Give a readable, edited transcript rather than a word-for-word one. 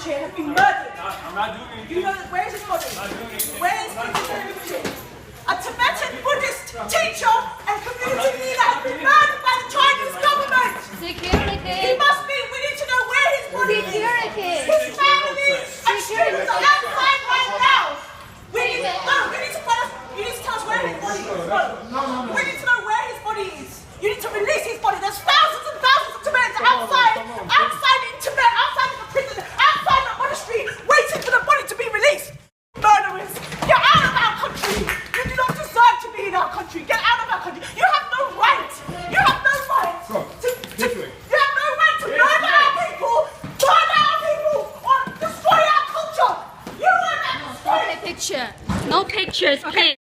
Rinpoche has been murdered. I'm not doing anything. You know, where is his body? I'm not doing anything. Where is Tenzin Delek Rinpoche? A Tibetan Buddhist teacher and community leader has been murdered by the Chinese government. Security. He must be. We need to know where his body is. Security. His family and students are outside right now. We need to tell us where his body is. We need to know where his body is. You need to release his body. There's thousands and thousands of Tibetans outside in Tibet, outside of the prison, outside the monastery, waiting for the body to be released. Murderers, get out of our country. You do not deserve to be in our country. Get out of our country. You have no right. You have no right you have no right to murder our people, burn our people, or destroy our culture. You are not destroying. Picture. No pictures, please.